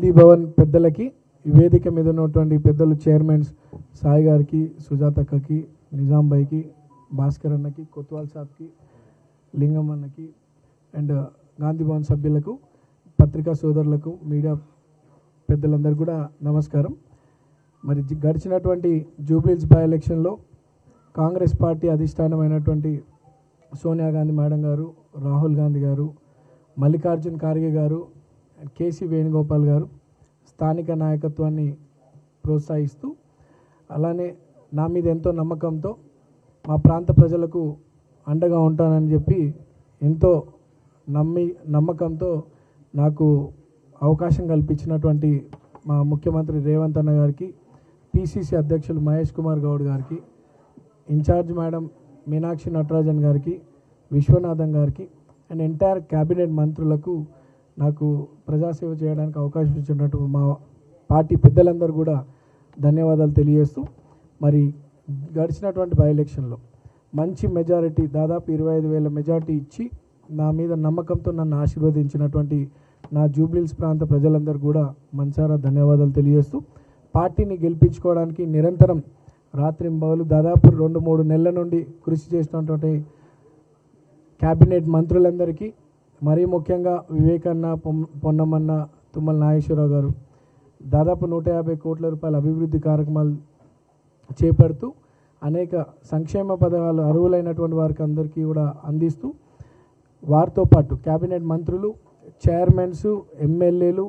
గాంధీ భవన్ పెద్దలకి, ఈ వేదిక మీద ఉన్నటువంటి పెద్దలు చైర్మన్స్ సాయి గారికి, సుజాతక్కకి, నిజాం భాయ్కి, భాస్కర్ అన్నకి, కొత్వాల్ సాబ్కి, లింగం అన్నకి అండ్ గాంధీ భవన్ సభ్యులకు, పత్రికా సోదరులకు, మీడియా పెద్దలందరూ కూడా నమస్కారం. మరి గడిచినటువంటి జూబ్లీహిల్స్ బై ఎలక్షన్లో కాంగ్రెస్ పార్టీ అధిష్టానమైనటువంటి సోనియా గాంధీ మేడం గారు, రాహుల్ గాంధీ గారు, మల్లికార్జున్ ఖార్గే గారు, కేసీ వేణుగోపాల్ గారు స్థానిక నాయకత్వాన్ని ప్రోత్సహిస్తూ, అలానే నా మీద ఎంతో నమ్మకంతో మా ప్రాంత ప్రజలకు అండగా ఉంటానని చెప్పి ఎంతో నమ్మకంతో నాకు అవకాశం కల్పించినటువంటి మా ముఖ్యమంత్రి రేవంత్ అన్న గారికి, పిసిసి అధ్యక్షులు మహేష్ కుమార్ గౌడ్ గారికి, ఇన్ఛార్జ్ మేడం మీనాక్షి నటరాజన్ గారికి, విశ్వనాథన్ గారికి అండ్ ఎంటైర్ క్యాబినెట్ మంత్రులకు నాకు ప్రజాసేవ చేయడానికి అవకాశం ఇచ్చినట్టు మా పార్టీ పెద్దలందరూ కూడా ధన్యవాదాలు తెలియజేస్తూ, మరి గడిచినటువంటి బై ఎలక్షన్లో మంచి మెజారిటీ, దాదాపు 25,000 మెజారిటీ ఇచ్చి నా మీద నమ్మకంతో నన్ను ఆశీర్వదించినటువంటి నా జూబ్లీహిల్స్ ప్రాంత ప్రజలందరూ కూడా మనసారా ధన్యవాదాలు తెలియజేస్తూ, పార్టీని గెలిపించుకోవడానికి నిరంతరం రాత్రింబవలు దాదాపు 2-3 నెలల నుండి కృషి చేసినటువంటి క్యాబినెట్ మంత్రులందరికీ, మరీ ముఖ్యంగా వివేకన్న, పొన్నమన్న, తుమ్మల నాగేశ్వరరావు గారు దాదాపు 150 కోట్ల రూపాయల అభివృద్ధి కార్యక్రమాలు చేపడుతూ అనేక సంక్షేమ పథకాలు అర్హులైనటువంటి వారికి అందరికీ కూడా అందిస్తూ, వారితో పాటు క్యాబినెట్ మంత్రులు, చైర్మన్స్, ఎమ్మెల్యేలు,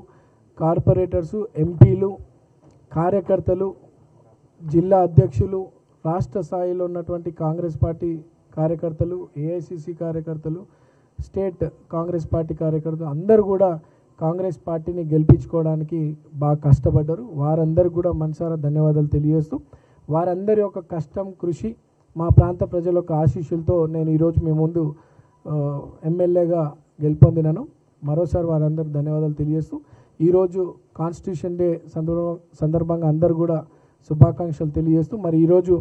కార్పొరేటర్సు, ఎంపీలు, కార్యకర్తలు, జిల్లా అధ్యక్షులు, రాష్ట్ర స్థాయిలో ఉన్నటువంటి కాంగ్రెస్ పార్టీ కార్యకర్తలు, ఏఐసిసి కార్యకర్తలు, స్టేట్ కాంగ్రెస్ పార్టీ కార్యకర్తలు అందరూ కూడా కాంగ్రెస్ పార్టీని గెలిపించుకోవడానికి బాగా కష్టపడ్డారు. వారందరికీ కూడా మనసారా ధన్యవాదాలు తెలియజేస్తూ, వారందరి యొక్క కష్టం, కృషి, మా ప్రాంత ప్రజల యొక్క ఆశీస్సులతో నేను ఈరోజు మీ ముందు ఎమ్మెల్యేగా గెలుపొందినాను. మరోసారి వారందరికీ ధన్యవాదాలు తెలియజేస్తూ, ఈరోజు కాన్స్టిట్యూషన్ డే సందర్భంగా అందరూ కూడా శుభాకాంక్షలు తెలియజేస్తూ, మరి ఈరోజు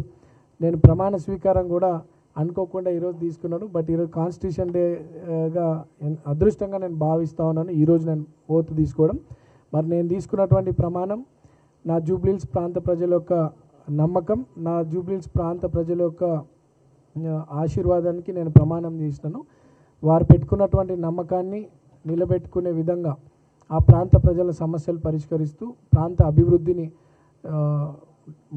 నేను ప్రమాణ స్వీకారం కూడా అనుకోకుండా ఈరోజు తీసుకున్నాను. బట్ ఈరోజు కాన్స్టిట్యూషన్ డేగా అదృష్టంగా నేను భావిస్తూ ఉన్నాను ఈరోజు నేను ఓత్ తీసుకోవడం. మరి నేను తీసుకున్నటువంటి ప్రమాణం నా జూబ్లీహిల్స్ ప్రాంత ప్రజల యొక్క నమ్మకం, నా జూబ్లీహిల్స్ ప్రాంత ప్రజల యొక్క ఆశీర్వాదానికి నేను ప్రమాణం చేసినాను. వారు పెట్టుకున్నటువంటి నమ్మకాన్ని నిలబెట్టుకునే విధంగా ఆ ప్రాంత ప్రజల సమస్యలు పరిష్కరిస్తూ, ప్రాంత అభివృద్ధిని,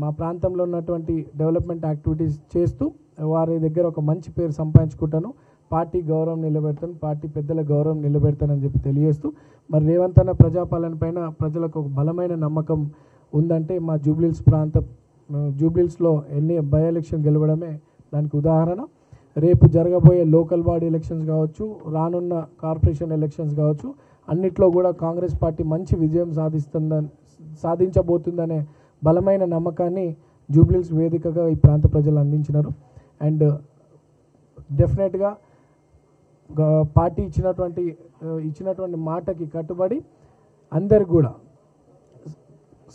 మా ప్రాంతంలో ఉన్నటువంటి డెవలప్మెంట్ యాక్టివిటీస్ చేస్తూ వారి దగ్గర ఒక మంచి పేరు సంపాదించుకుంటాను. పార్టీ గౌరవం నిలబెడతాను, పార్టీ పెద్దల గౌరవం నిలబెడతానని చెప్పి తెలియజేస్తూ, మరి రేవంత్ అన్న ప్రజాపాలన పైన ప్రజలకు ఒక బలమైన నమ్మకం ఉందంటే మా జూబ్లీహిల్స్లో ఎన్ని బై ఎలక్షన్ గెలవడమే దానికి ఉదాహరణ. రేపు జరగబోయే లోకల్ బాడీ ఎలక్షన్స్ కావచ్చు, రానున్న కార్పొరేషన్ ఎలక్షన్స్ కావచ్చు, అన్నిట్లో కూడా కాంగ్రెస్ పార్టీ మంచి విజయం సాధించబోతుందనే బలమైన నమ్మకాన్ని జూబ్లీహిల్స్ వేదికగా ఈ ప్రాంత ప్రజలు అందించినారు. అండ్ డెఫినెట్గా పార్టీ ఇచ్చినటువంటి మాటకి కట్టుబడి అందరు కూడా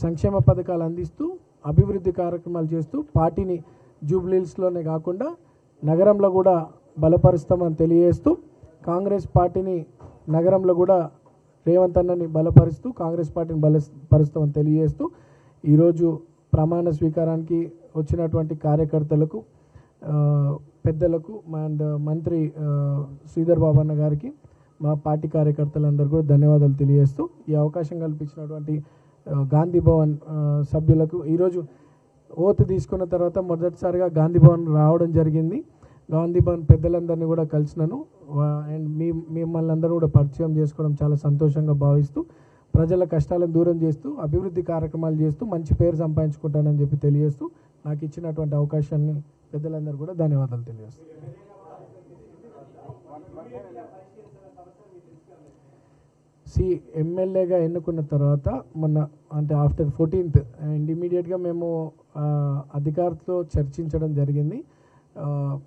సంక్షేమ పథకాలు అందిస్తూ, అభివృద్ధి కార్యక్రమాలు చేస్తూ, పార్టీని జూబ్లీహిల్స్లోనే కాకుండా నగరంలో కూడా బలపరుస్తామని తెలియజేస్తూ, కాంగ్రెస్ పార్టీని నగరంలో కూడా రేవంత్ అన్నని బలపరుస్తూ కాంగ్రెస్ పార్టీని బలపరుస్తామని తెలియజేస్తూ, ఈరోజు ప్రమాణ స్వీకారానికి వచ్చినటువంటి కార్యకర్తలకు, పెద్దలకు అండ్ మంత్రి శ్రీధర్ బాబు అన్న గారికి, మా పార్టీ కార్యకర్తలందరూ కూడా ధన్యవాదాలు తెలియజేస్తూ, ఈ అవకాశం కల్పించినటువంటి గాంధీ భవన్ సభ్యులకు, ఈరోజు ఓత్ తీసుకున్న తర్వాత మొదటిసారిగా గాంధీ భవన్ రావడం జరిగింది. గాంధీ భవన్ పెద్దలందరినీ కూడా కలిసినాను అండ్ మిమ్మల్ని అందరూ కూడా పరిచయం చేసుకోవడం చాలా సంతోషంగా భావిస్తూ, ప్రజల కష్టాలను దూరం చేస్తూ, అభివృద్ధి కార్యక్రమాలు చేస్తూ మంచి పేరు సంపాదించుకుంటానని చెప్పి తెలియజేస్తూ, నాకు ఇచ్చినటువంటి అవకాశాన్ని పెద్దలందరూ కూడా ధన్యవాదాలు తెలియజేస్తూ, ఎమ్మెల్యేగా ఎన్నుకున్న తర్వాత మొన్న అంటే ఆఫ్టర్ 14th అండ్ ఇమీడియట్గా మేము అధికారులతో చర్చించడం జరిగింది.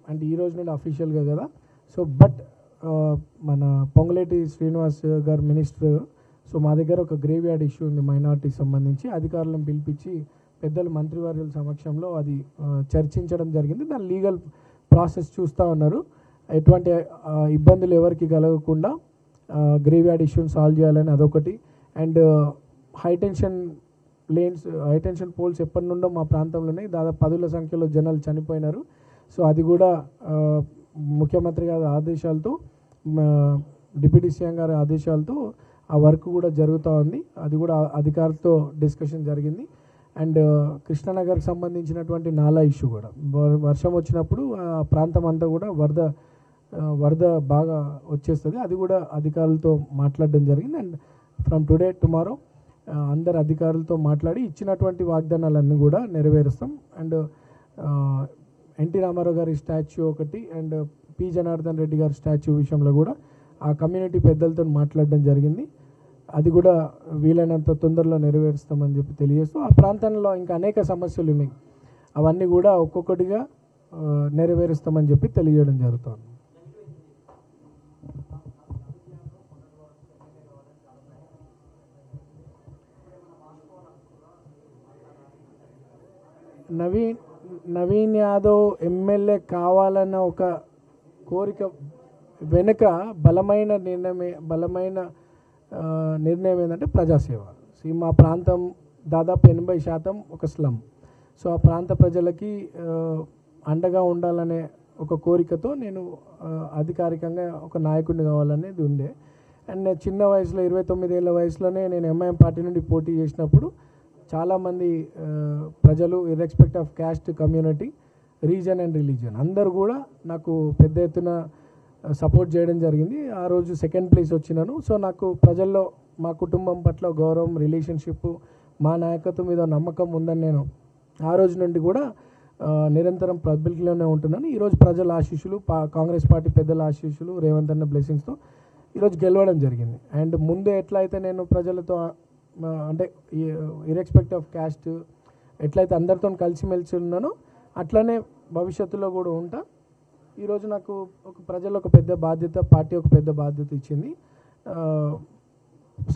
అంటే ఈ రోజు నుండి అఫీషియల్గా కదా. సో బట్ మన పొంగులేటి శ్రీనివాస్ గారు మినిస్టర్, సో మా దగ్గర ఒక గ్రేవ్ యార్డ్ ఇష్యూ ఉంది మైనారిటీకి సంబంధించి, అధికారులను పిలిపించి పెద్దలు మంత్రివర్యుల సమక్షంలో అది చర్చించడం జరిగింది. దాని లీగల్ ప్రాసెస్ చూస్తూ ఉన్నారు. ఎటువంటి ఇబ్బందులు ఎవరికి కలగకుండా గ్రేవ్ యార్డ్ ఇష్యూని సాల్వ్ చేయాలని అదొకటి. అండ్ హై టెన్షన్ పోల్స్ ఎప్పటి నుండో మా ప్రాంతంలో ఉన్నాయి. దాదాపు 10ల సంఖ్యలో జనాలు చనిపోయినారు. సో అది కూడా ముఖ్యమంత్రి గారి ఆదేశాలతో, డిప్యూటీ సీఎం గారి ఆదేశాలతో ఆ వర్క్ కూడా జరుగుతూ ఉంది. అది కూడా అధికారులతో డిస్కషన్ జరిగింది. అండ్ కృష్ణానగర్కి సంబంధించినటువంటి నాలా ఇష్యూ కూడా వర్షం వచ్చినప్పుడు ఆ ప్రాంతం అంతా కూడా వరద బాగా వచ్చేస్తుంది. అది కూడా అధికారులతో మాట్లాడడం జరిగింది. అండ్ ఫ్రమ్ టుడే టుమారో అందరు అధికారులతో మాట్లాడి ఇచ్చినటువంటి వాగ్దానాలన్నీ కూడా నెరవేరుస్తాం. అండ్ ఎన్టీ రామారావు గారి స్టాచ్యూ ఒకటి అండ్ పి జనార్దన్ రెడ్డి గారి స్టాచ్యూ విషయంలో కూడా ఆ కమ్యూనిటీ పెద్దలతో మాట్లాడడం జరిగింది. అది కూడా వీలైనంత తొందరలో నెరవేరుస్తామని చెప్పి తెలియజేస్తూ, ఆ ప్రాంతంలో ఇంకా అనేక సమస్యలు ఉన్నాయి, అవన్నీ కూడా ఒక్కొక్కటిగా నెరవేరుస్తామని చెప్పి తెలియజేయడం జరుగుతుంది. నవీన్ యాదవ్ ఎమ్మెల్యే కావాలన్న ఒక కోరిక వెనుక బలమైన నిర్ణయం ఏంటంటే ప్రజాసేవ. మా ప్రాంతం దాదాపు 80% ఒక స్లమ్. సో ఆ ప్రాంత ప్రజలకి అండగా ఉండాలనే ఒక కోరికతో నేను అధికారికంగా ఒక నాయకుడిని కావాలనేది ఉండే. అండ్ చిన్న వయసులో 29 ఏళ్ళ వయసులోనే నేను ఎంఐఎం పార్టీ నుండి పోటీ చేసినప్పుడు చాలామంది ప్రజలు irrespective of caste, community, region and religion అందరూ కూడా నాకు పెద్ద ఎత్తున సపోర్ట్ చేయడం జరిగింది. ఆ రోజు సెకండ్ ప్లేస్ వచ్చినాను. సో నాకు ప్రజల్లో మా కుటుంబం పట్ల గౌరవం, రిలేషన్షిప్, మా నాయకత్వం మీద నమ్మకం ఉందని నేను ఆ రోజు నుండి కూడా నిరంతరం పబ్లిక్లోనే ఉంటున్నాను. ఈరోజు ప్రజల ఆశీస్సులు, కాంగ్రెస్ పార్టీ పెద్దల ఆశీస్సులు, రేవంత్ అన్న బ్లెస్సింగ్స్తో ఈరోజు గెలవడం జరిగింది. అండ్ ముందు ఎట్లయితే నేను ప్రజలతో అంటే ఇర్రెస్పెక్ట్ ఆఫ్ క్యాస్ట్ ఎట్లయితే అందరితో కలిసిమెలిసి ఉన్నానో అట్లనే భవిష్యత్తులో కూడా ఉంటా. ఈరోజు నాకు ప్రజలు ఒక పెద్ద బాధ్యత, పార్టీ ఒక పెద్ద బాధ్యత ఇచ్చింది.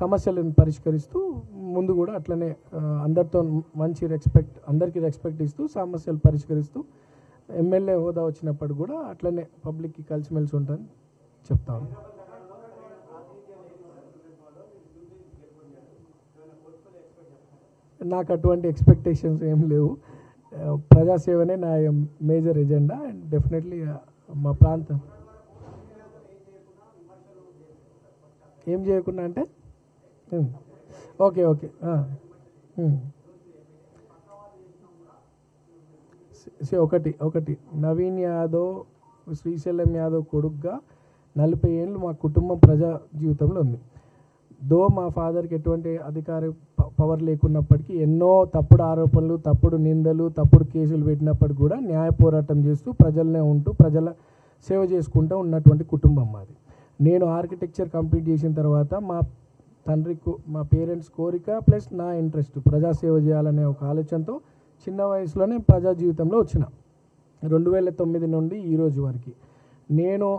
సమస్యలను పరిష్కరిస్తూ ముందు కూడా అట్లనే అందరితో మంచి అందరికీ రెస్పెక్ట్ ఇస్తూ సమస్యలు పరిష్కరిస్తూ ఎమ్మెల్యే హోదా వచ్చినప్పుడు కూడా అట్లనే పబ్లిక్కి కలిసిమెలిసి ఉంటానని చెప్తాను. నాకు అటువంటి ఎక్స్పెక్టేషన్స్ ఏం లేవు. ప్రజాసేవనే నా మేజర్ ఎజెండా. అండ్ డెఫినెట్లీ మా ప్రాంతం ఏం చేయకుండా అంటే ఓకే ఒకటి నవీన్ యాదవ్, శ్రీశైలం యాదవ్ కొడుకుగా 40 ఏళ్ళు మా కుటుంబం ప్రజా జీవితంలో ఉంది. మా ఫాదర్కి ఎటువంటి అధికార పవర్ లేకున్నప్పటికీ ఎన్నో తప్పుడు ఆరోపణలు, తప్పుడు నిందలు, తప్పుడు కేసులు పెట్టినప్పటికీ కూడా న్యాయ పోరాటం చేస్తూ ప్రజలనే ఉంటూ ప్రజల సేవ చేసుకుంటూ ఉన్నటువంటి కుటుంబం మాది. నేను ఆర్కిటెక్చర్ కంప్లీట్ చేసిన తర్వాత మా పేరెంట్స్ కోరిక ప్లస్ నా ఇంట్రెస్ట్ ప్రజాసేవ చేయాలనే ఒక ఆలోచనతో చిన్న వయసులోనే ప్రజా జీవితంలో వచ్చిన 2009 నుండి ఈ రోజు వరకు నేను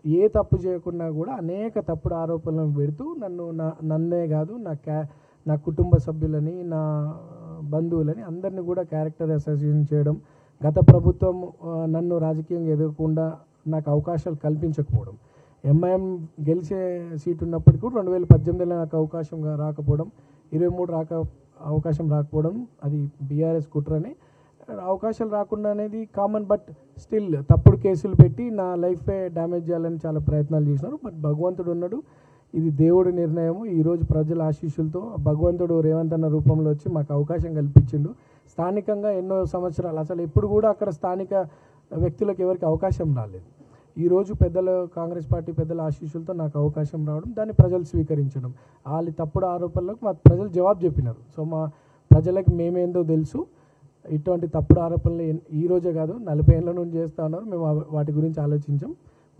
ఏ తప్పు చేయకుండా కూడా అనేక తప్పుడు ఆరోపణలను పెడుతూ నన్నే కాదు నా కుటుంబ సభ్యులని, నా బంధువులని అందరినీ కూడా క్యారెక్టర్ అసోసియేషన్ చేయడం, గత ప్రభుత్వం నన్ను రాజకీయంగా ఎదగకుండా నాకు అవకాశాలు కల్పించకపోవడం, ఎంఐఎం గెలిచే సీటు ఉన్నప్పటికీ కూడా 2018లో నాకు అవకాశం రాకపోవడం, 23 అవకాశం రాకపోవడం, అది బీఆర్ఎస్ కుట్రనే. అవకాశాలు రాకుండా అనేది కామన్. బట్ స్టిల్ తప్పుడు కేసులు పెట్టి నా లైఫే డ్యామేజ్ చేయాలని చాలా ప్రయత్నాలు చేసినారు. బట్ భగవంతుడు ఉన్నాడు, ఇది దేవుడి నిర్ణయము. ఈరోజు ప్రజల ఆశీస్సులతో భగవంతుడు రేవంత్ అన్న రూపంలో వచ్చి మాకు అవకాశం కల్పించిండు. స్థానికంగా ఎన్నో సంవత్సరాలు అసలు ఎప్పుడు కూడా అక్కడ స్థానిక వ్యక్తులకు ఎవరికి అవకాశం రాలేదు. ఈరోజు కాంగ్రెస్ పార్టీ పెద్దల ఆశీస్సులతో నాకు అవకాశం రావడం, దాన్ని ప్రజలు స్వీకరించడం, వాళ్ళ తప్పుడు ఆరోపణలకు మా ప్రజలు జవాబు చెప్పినారు. సో మా ప్రజలకు మేమేందో తెలుసు. ఇటువంటి తప్పుడు ఆరోపణలు ఈ రోజే కాదు 40 ఏళ్ళ నుండి చేస్తూ ఉన్నారు. మేము వాటి గురించి ఆలోచించాం.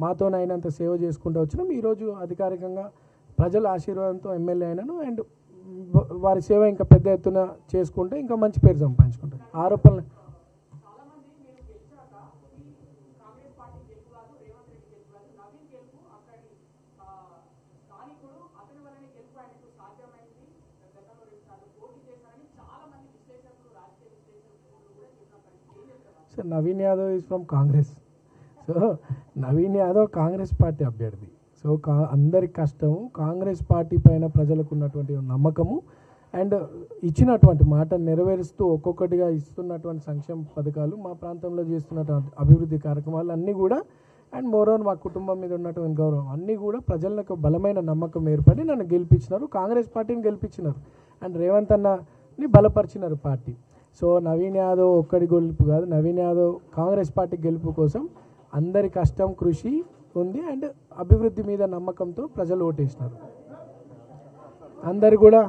మాతోనైనంత సేవ చేసుకుంటూ వచ్చినాం. ఈరోజు అధికారికంగా ప్రజల ఆశీర్వాదంతో ఎమ్మెల్యే అయినాను. అండ్ వారి సేవ ఇంకా పెద్ద ఎత్తున చేసుకుంటే ఇంకా మంచి పేరు సంపాదించుకుంటారు. ఆరోపణలు sir, Naveen Yadav is from Congress. So Naveen Yadav Congress party అభ్యర్థి. సో అందరి కష్టము, కాంగ్రెస్ పార్టీ పైన ప్రజలకు ఉన్నటువంటి నమ్మకము అండ్ ఇచ్చినటువంటి మాట నెరవేరుస్తూ ఒక్కొక్కటిగా ఇస్తున్నటువంటి సంక్షేమ పథకాలు, మా ప్రాంతంలో చేస్తున్నటువంటి అభివృద్ధి కార్యక్రమాలు అన్నీ కూడా, అండ్ మోరోన్ మా కుటుంబం మీద ఉన్నటువంటి గౌరవం అన్నీ కూడా ప్రజలకు బలమైన నమ్మకం ఏర్పడి నన్ను గెలిపించినారు, కాంగ్రెస్ పార్టీని గెలిపించినారు, అండ్ రేవంత్ అన్నని బలపరిచినారు పార్టీ. సో నవీన్ యాదవ్ ఒక్కడి గెలుపు కాదు, నవీన్ యాదవ్ కాంగ్రెస్ పార్టీ గెలుపు కోసం అందరి కష్టం కృషి ఉంది, అండ్ అభివృద్ధి మీద నమ్మకంతో ప్రజలు ఓటేసినారు. అందరు కూడా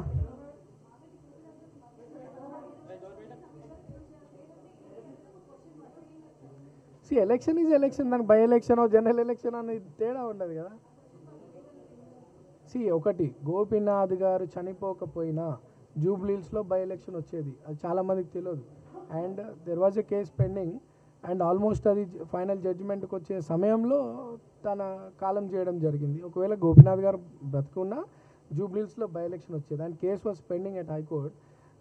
ఎలక్షన్ ఈజ్ ఎలక్షన్, దానికి బై ఎలక్షన్ జనరల్ ఎలక్షన్ అనేది తేడా ఉండదు కదా. ఒకటి, గోపీనాథ్ గారు చనిపోకపోయినా జూబ్లీహిల్స్లో బై ఎలక్షన్ వచ్చేది, అది చాలామందికి తెలియదు. And there was a case pending, and almost అది ఫైనల్ జడ్జిమెంట్కి వచ్చే సమయంలో తన కాలం చేయడం జరిగింది. ఒకవేళ గోపీనాథ్ గారు బ్రతుకున్నా జూబ్లీహిల్స్లో బై ఎలక్షన్ వచ్చేది, and case was pending at high court.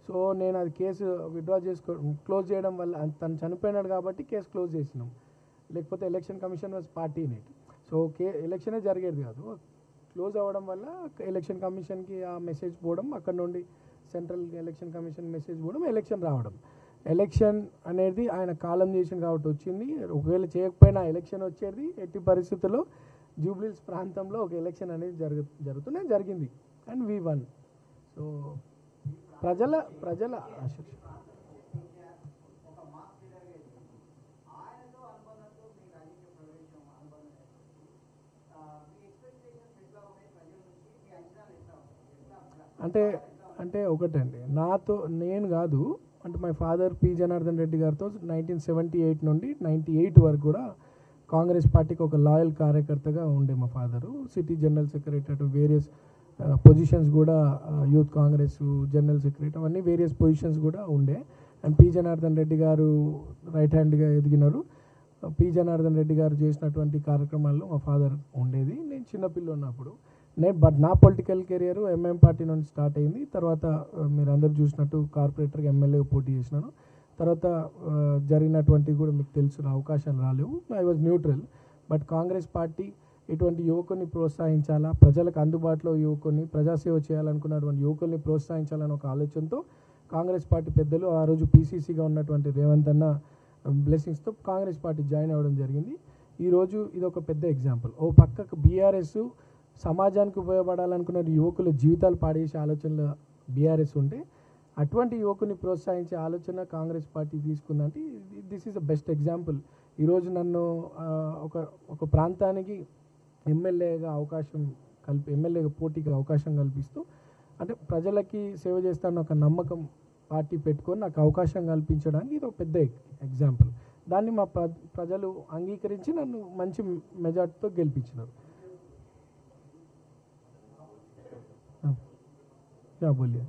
So నేను అది కేసు విత్డ్రా క్లోజ్ చేయడం వల్ల, తను చనిపోయినాడు కాబట్టి కేసు క్లోజ్ చేసినాం, లేకపోతే election commission was party in it. So ఎలక్షనే జరిగేది కాదు. క్లోజ్ అవ్వడం వల్ల ఎలక్షన్ కమిషన్కి ఆ మెసేజ్ పోవడం, అక్కడ నుండి సెంట్రల్ ఎలక్షన్ కమిషన్ మెసేజ్ పోవడం, ఎలక్షన్ రావడం. ఎలక్షన్ అనేది ఆయన కాలం చేసింది కాబట్టి వచ్చింది. ఒకవేళ చేయకపోయినా ఎలక్షన్ వచ్చేది. ఎట్టి పరిస్థితుల్లో జూబ్లీహిల్స్ ప్రాంతంలో ఒక ఎలక్షన్ అనేది జరుగుతూనే జరిగింది, అండ్ వి వన్. సో ప్రజల ఆశ. అంటే ఒకటండి, నేను కాదు, అంటే my father P Janardhan Reddy గారితో 1978 నుండి 98 వరకు కూడా కాంగ్రెస్ పార్టీకి ఒక లాయల్ కార్యకర్తగా ఉండే మా father. City general secretary, various positions కూడా, యూత్ కాంగ్రెస్ జనరల్ సెక్రటరీ, అవన్నీ వేరియస్ పొజిషన్స్ కూడా ఉండే. అండ్ పి జనార్దన్ రెడ్డి గారు రైట్ హ్యాండ్గా ఎదిగినారు. పి జనార్దన్ రెడ్డి గారు చేసినటువంటి కార్యక్రమాల్లో మా ఫాదర్ ఉండేది. నేను చిన్నపిల్ల ఉన్నప్పుడు బట్ నా పొలిటికల్ కెరియర్ ఎంఎం పార్టీ నుండి స్టార్ట్ అయింది. తర్వాత మీరు అందరూ చూసినట్టు కార్పొరేటర్గా ఎమ్మెల్యేగా పోటీ చేసినాను. తర్వాత జరిగినటువంటివి కూడా మీకు తెలుసు, అవకాశాలు రాలేవు. I was neutral. But Congress party ఇటువంటి యువకుని ప్రోత్సహించాలా, ప్రజలకు అందుబాటులో యువకుని, ప్రజాసేవ చేయాలనుకున్నటువంటి యువకుల్ని ప్రోత్సహించాలని ఒక ఆలోచనతో కాంగ్రెస్ పార్టీ పెద్దలు, ఆ రోజు పీసీసీగా ఉన్నటువంటి రేవంత్ అన్న బ్లెస్సింగ్స్తో కాంగ్రెస్ పార్టీ జాయిన్ అవ్వడం జరిగింది. ఈరోజు ఇది ఒక పెద్ద ఎగ్జాంపుల్. ఓ పక్కకు బీఆర్ఎస్ సమాజానికి ఉపయోగపడాలనుకున్న యువకుల జీవితాలు పాడేసే ఆలోచనలో బీఆర్ఎస్ ఉంటే, అటువంటి యువకుని ప్రోత్సహించే ఆలోచన కాంగ్రెస్ పార్టీ తీసుకుందంటే this is the best example. ఈరోజు నన్ను ఒక ప్రాంతానికి ఎమ్మెల్యేగా పోటీకి అవకాశం కల్పిస్తూ, అంటే ప్రజలకి సేవ చేస్తాను ఒక నమ్మకం పార్టీ పెట్టుకొని నాకు అవకాశం కల్పించడానికి ఇది ఒక పెద్ద ఎగ్జాంపుల్. దాన్ని మా ప్రజలు అంగీకరించి నన్ను మంచి మెజార్టీతో గెలిపించినారు. बोलिए.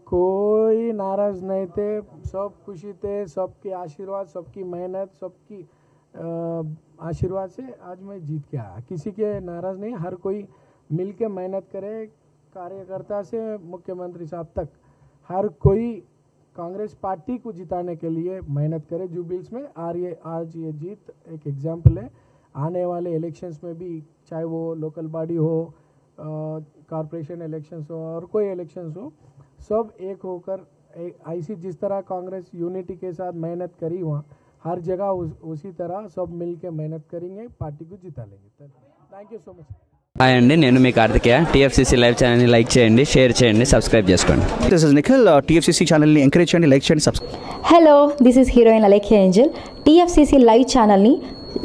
कोई नाराज नहीं थे, सब खुशी थे, सबके आशीर्वाद, सबकी मेहनत, सबकी आशीर्वाद से आज मैं जीत के आया. किसी के नाराज नहीं, हर कोई मिल के मेहनत करे, कार्यकर्ता से मुख्यमंत्री साहब तक हर कोई कांग्रेस पार्टी को जिताने के लिए मेहनत करे जुब्लीहिल्स में. आज ये जीत एक एग्जाम्पल है. आने वाले इलेक्शंस में भी, चाहे वो लोकल बॉडी हो, कॉरपोरेशन इलेक्शंस हो और कोई इलेक्शंस हो, सब एक होकर ऐसी जिस तरह कांग्रेस यूनिटी के साथ मेहनत करी वहाँ हर जगह उसी तरह सब मिल के मेहनत करेंगे, पार्टी को जिता लेंगे. Thank you so much. Hi అండి, నేను మీ కార్తికేయ. టీఎఫ్సీసీ లైవ్ ఛానల్ని లైక్ చేయండి, షేర్ చేయండి, సబ్స్క్రైబ్ చేసుకోండి. This is Nikhil. టీఎఫ్సీసీ ఛానల్ని ఎంకరేజ్ చేయండి, లైక్ చేయండి, subscribe. Hello, this is heroine Alekhya Angel. TFCC live ఛానల్ని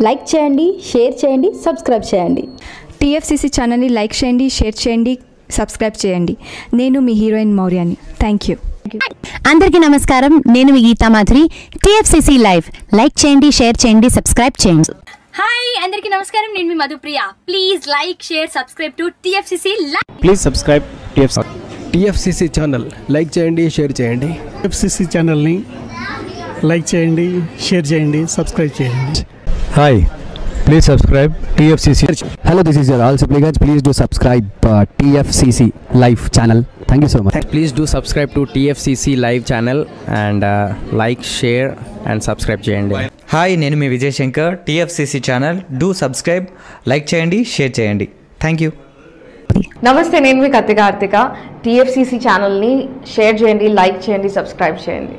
లైక్ చేయండి, షేర్ చేయండి, సబ్స్క్రైబ్ చేయండి. టీఎఫ్సీసీ ఛానల్ని లైక్ చేయండి, షేర్ చేయండి, సబ్స్క్రైబ్ చేయండి. నేను మీ హీరోయిన్ మౌర్యాని. Thank you. అందరికీ నమస్కారం, నేను మీ Geetha Madhuri. TFCC live like చేయండి, షేర్ చేయండి, సబ్స్క్రైబ్ చేయండి. హాయ్ అందరికీ నమస్కారం, నేను మీ Madhupriya. Please like, share, subscribe to TFCC live. Please subscribe TFCC channel. Like చేయండి, షేర్ చేయండి. టీఎఫ్సీసీ ఛానల్ని లైక్ చేయండి, షేర్ చేయండి, సబ్స్క్రైబ్ చేయండి. Hi, please subscribe TFCC. Hello, this is your all Sipligunj. Please do subscribe TFCC live channel. Thank you so much. Please do subscribe to TFCC live channel and like, share and subscribe చేయండి. Hi, నేను మీ Vijay Shankar. TFCC channel do subscribe, like చేయండి, share చేయండి. Thank you. నమస్తే, నేను మీ కత్తి Karthika. TFCC ఛానల్ని share చేయండి, like చేయండి, సబ్స్క్రైబ్ చేయండి.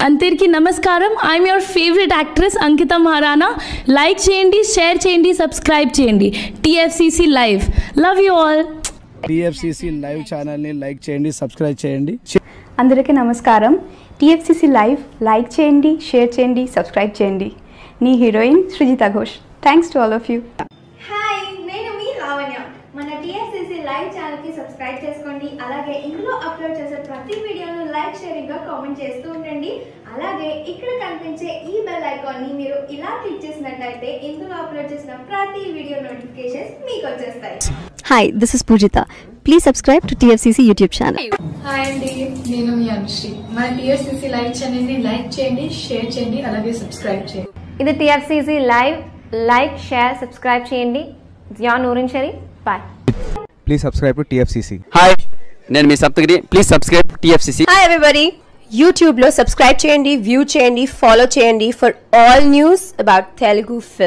అందరికీ నమస్కారం. I'm your favourite actress Ankita Maharana. Like చేయండి, షేర్ చేయండి, సబ్స్క్రైబ్ చేయండి. TFCC live. Love you all. TFCC live ఛానల్ని లైక్ చేయండి, సబ్స్క్రైబ్ చేయండి. అందరికీ నమస్కారం. TFCC లైవ్ లైక్ చేయండి, షేర్ చేయండి, సబ్స్క్రైబ్ చేయండి. నీ heroine Srujitha Ghosh. Thanks to all of you. Hi, నేను మీ లావణ్య. మన TFCC లైవ్ ఛానల్కి సబ్స్క్రైబ్ చేసుకోండి. అలాగే ఇందులో అప్లోడ్ చేసే ప్రతి వీడియోను లైక్, షేరింగ్గా కామెంట్ చేస్తూ ఉండండి. అలాగే ఇక్కడ కనిపించే ఈ బెల్ ఐకాన్ని మీరు ఇలా క్లిక్ చేసినట్లయితే ఇందులో అప్లోడ్ చేసిన ప్రతి వీడియో నోటిఫికేషన్స్ మీకు వచ్చేస్తాయి. Hi, this is Poojitha. Please subscribe to TFCC YouTube channel. Hi అండి, నేను మీ అనుశ్రీ. మన TFCC లైవ్ ఛానల్ని లైక్ చేయండి, షేర్ చేయండి, అలాగే సబ్స్క్రైబ్ చేయండి. ఇది TFCC live. Like, share, subscribe చేయండి. Zia Noorin Shari. Bye. Please subscribe to TFCC. Hi, నేను మీ Saptagiri. Please subscribe TFCC. Hi everybody, యూట్యూబ్లో సబ్స్క్రైబ్ చేయండి, వ్యూ చేయండి, ఫాలో చేయండి for all news about Telugu film.